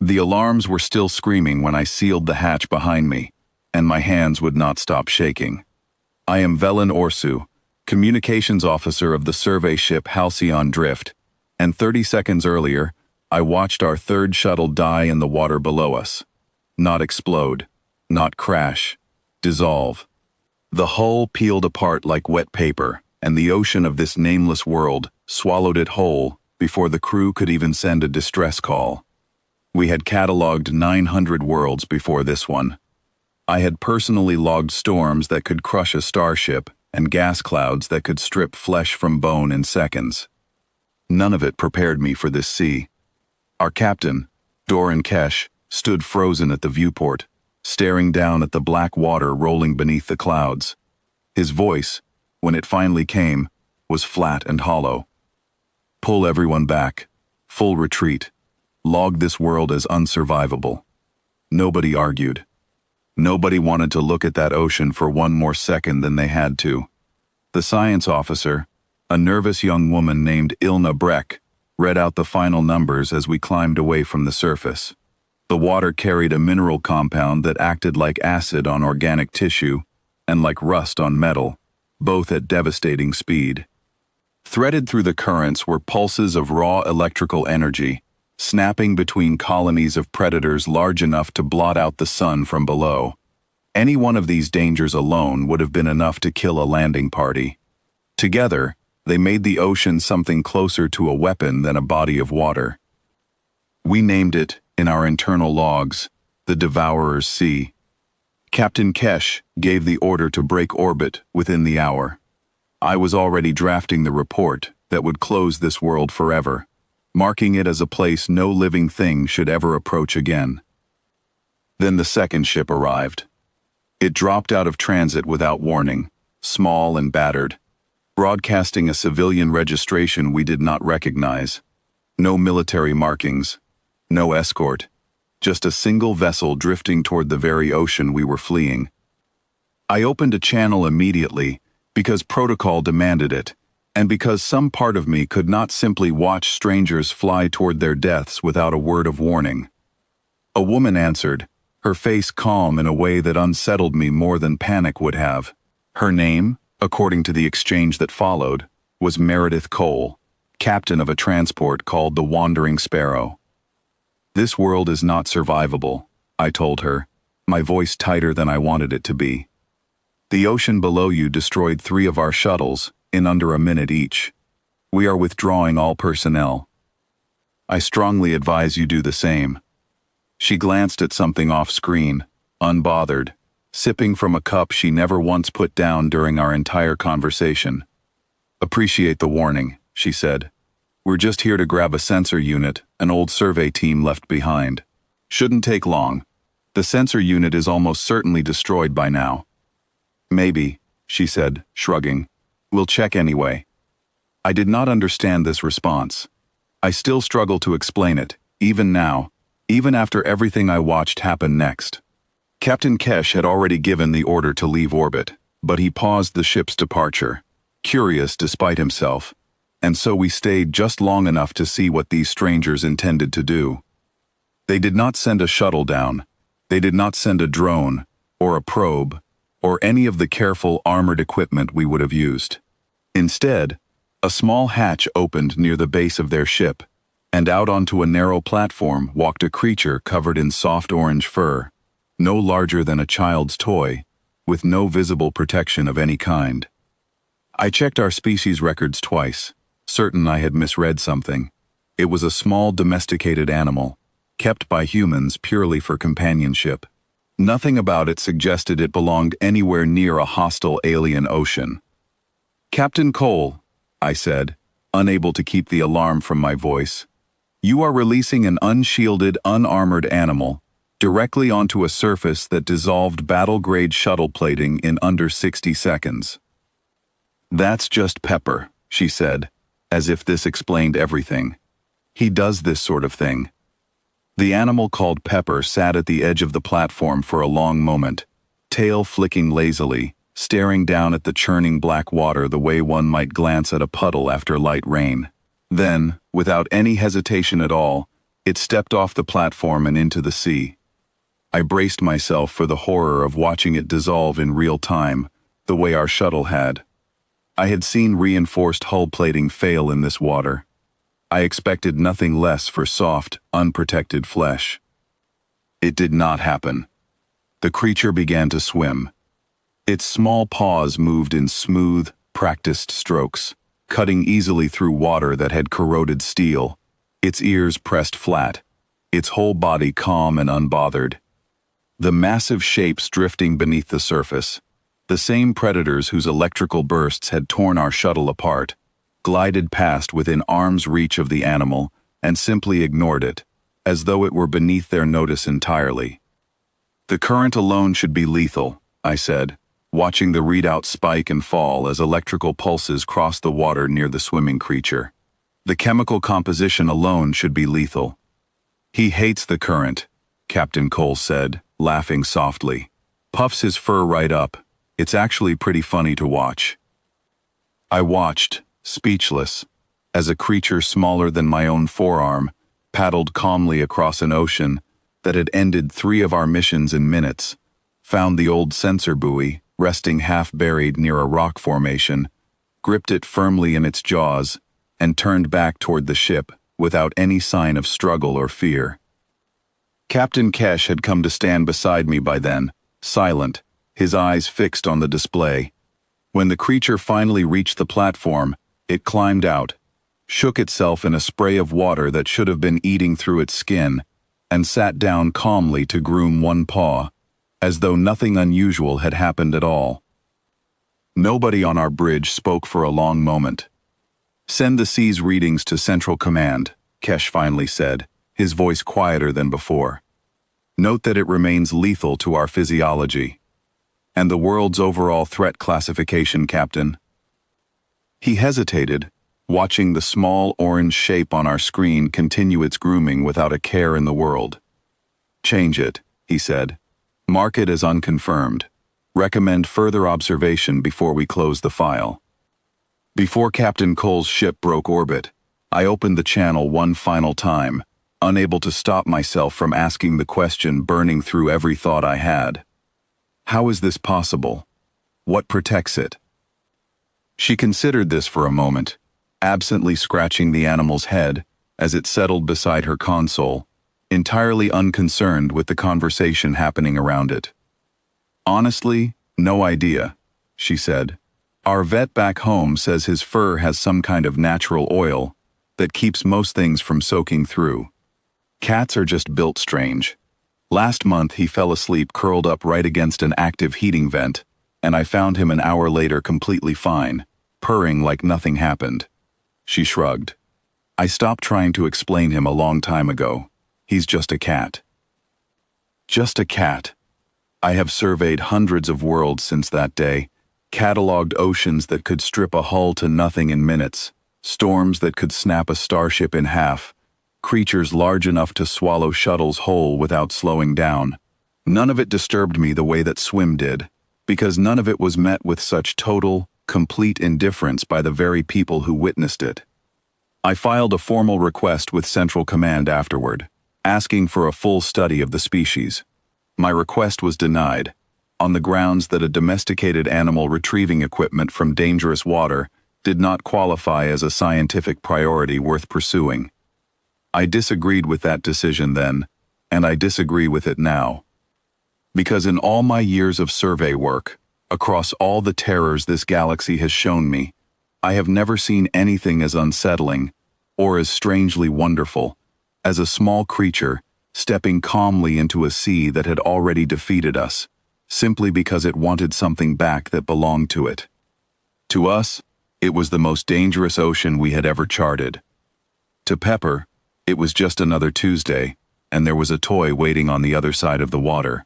The alarms were still screaming when I sealed the hatch behind me, and my hands would not stop shaking. I am Velen Orsu, communications officer of the survey ship Halcyon Drift, and 30 seconds earlier, I watched our third shuttle die in the water below us. Not explode, not crash, dissolve. The hull peeled apart like wet paper, and the ocean of this nameless world swallowed it whole before the crew could even send a distress call. We had cataloged 900 worlds before this one. I had personally logged storms that could crush a starship and gas clouds that could strip flesh from bone in seconds. None of it prepared me for this sea. Our captain, Doran Kesh, stood frozen at the viewport, staring down at the black water rolling beneath the clouds. His voice, when it finally came, was flat and hollow. Pull everyone back. Full retreat. Log this world as unsurvivable. Nobody argued. Nobody wanted to look at that ocean for one more second than they had to. The science officer, a nervous young woman named Ilna Breck, read out the final numbers as we climbed away from the surface. The water carried a mineral compound that acted like acid on organic tissue and like rust on metal, both at devastating speed. Threaded through the currents were pulses of raw electrical energy, snapping between colonies of predators large enough to blot out the sun from below. Any one of these dangers alone would have been enough to kill a landing party. Together, they made the ocean something closer to a weapon than a body of water. We named it, in our internal logs, the Devourer's Sea. Captain Kesh gave the order to break orbit within the hour. I was already drafting the report that would close this world forever, marking it as a place no living thing should ever approach again. Then the second ship arrived. It dropped out of transit without warning, small and battered, broadcasting a civilian registration we did not recognize. No military markings, no escort, just a single vessel drifting toward the very ocean we were fleeing. I opened a channel immediately because protocol demanded it, and because some part of me could not simply watch strangers fly toward their deaths without a word of warning. A woman answered, her face calm in a way that unsettled me more than panic would have. Her name, according to the exchange that followed, was Meredith Cole, captain of a transport called the Wandering Sparrow. This world is not survivable, I told her, my voice tighter than I wanted it to be. The ocean below you destroyed 3 of our shuttles, in under a minute each. We are withdrawing all personnel. I strongly advise you do the same. She glanced at something off-screen, unbothered, sipping from a cup she never once put down during our entire conversation. Appreciate the warning, she said. We're just here to grab a sensor unit an old survey team left behind. Shouldn't take long. The sensor unit is almost certainly destroyed by now. Maybe, she said, shrugging. We'll check anyway. I did not understand this response. I still struggle to explain it, even now, even after everything I watched happen next. Captain Kesh had already given the order to leave orbit, but he paused the ship's departure, curious despite himself, and so we stayed just long enough to see what these strangers intended to do. They did not send a shuttle down. They did not send a drone, or a probe, or any of the careful armored equipment we would have used. Instead, a small hatch opened near the base of their ship, and out onto a narrow platform walked a creature covered in soft orange fur, no larger than a child's toy, with no visible protection of any kind. I checked our species records twice, certain I had misread something. It was a small domesticated animal, kept by humans purely for companionship. Nothing about it suggested it belonged anywhere near a hostile alien ocean. Captain Cole, I said, unable to keep the alarm from my voice, you are releasing an unshielded, unarmored animal directly onto a surface that dissolved battle-grade shuttle plating in under 60 seconds. That's just Pepper, she said, as if this explained everything. He does this sort of thing. The animal called Pepper sat at the edge of the platform for a long moment, tail flicking lazily, staring down at the churning black water the way one might glance at a puddle after light rain. Then, without any hesitation at all, It stepped off the platform and into the sea. I braced myself for the horror of watching it dissolve in real time, the way our shuttle had. I had seen reinforced hull plating fail in this water. I expected nothing less for soft, unprotected flesh. It did not happen. The creature began to swim. Its small paws moved in smooth, practiced strokes, cutting easily through water that had corroded steel, its ears pressed flat, its whole body calm and unbothered. The massive shapes drifting beneath the surface, the same predators whose electrical bursts had torn our shuttle apart, glided past within arm's reach of the animal and simply ignored it, as though it were beneath their notice entirely. "The current alone should be lethal," I said, watching the readout spike and fall as electrical pulses crossed the water near the swimming creature. "The chemical composition alone should be lethal." "He hates the current," Captain Cole said, laughing softly. "Puffs his fur right up. It's actually pretty funny to watch." I watched, speechless, as a creature smaller than my own forearm paddled calmly across an ocean that had ended 3 of our missions in minutes, found the old sensor buoy resting half-buried near a rock formation, gripped it firmly in its jaws, and turned back toward the ship without any sign of struggle or fear. Captain Kesh had come to stand beside me by then, silent, his eyes fixed on the display. When the creature finally reached the platform, it climbed out, shook itself in a spray of water that should have been eating through its skin, and sat down calmly to groom one paw, as though nothing unusual had happened at all. Nobody on our bridge spoke for a long moment. "Send the C's readings to Central Command," Kesh finally said, his voice quieter than before. "Note that it remains lethal to our physiology. And the world's overall threat classification, Captain." He hesitated, watching the small orange shape on our screen continue its grooming without a care in the world. "Change it," he said. "Mark it as unconfirmed. Recommend further observation before we close the file." Before Captain Cole's ship broke orbit, I opened the channel one final time, unable to stop myself from asking the question burning through every thought I had. How is this possible? What protects it? She considered this for a moment, absently scratching the animal's head as it settled beside her console, entirely unconcerned with the conversation happening around it. "Honestly, no idea," she said. "Our vet back home says his fur has some kind of natural oil that keeps most things from soaking through. Cats are just built strange. Last month he fell asleep curled up right against an active heating vent, and I found him an hour later completely fine, purring like nothing happened." She shrugged. "I stopped trying to explain him a long time ago. He's just a cat." Just a cat. I have surveyed hundreds of worlds since that day, cataloged oceans that could strip a hull to nothing in minutes, storms that could snap a starship in half, creatures large enough to swallow shuttles whole without slowing down. None of it disturbed me the way that swim did, because none of it was met with such total, complete indifference by the very people who witnessed it. I filed a formal request with Central Command afterward, asking for a full study of the species. My request was denied, on the grounds that a domesticated animal retrieving equipment from dangerous water did not qualify as a scientific priority worth pursuing. I disagreed with that decision then, and I disagree with it now. Because in all my years of survey work, across all the terrors this galaxy has shown me, I have never seen anything as unsettling, or as strangely wonderful, as a small creature stepping calmly into a sea that had already defeated us, simply because it wanted something back that belonged to it. To us, it was the most dangerous ocean we had ever charted. To Pepper, it was just another Tuesday, and there was a toy waiting on the other side of the water.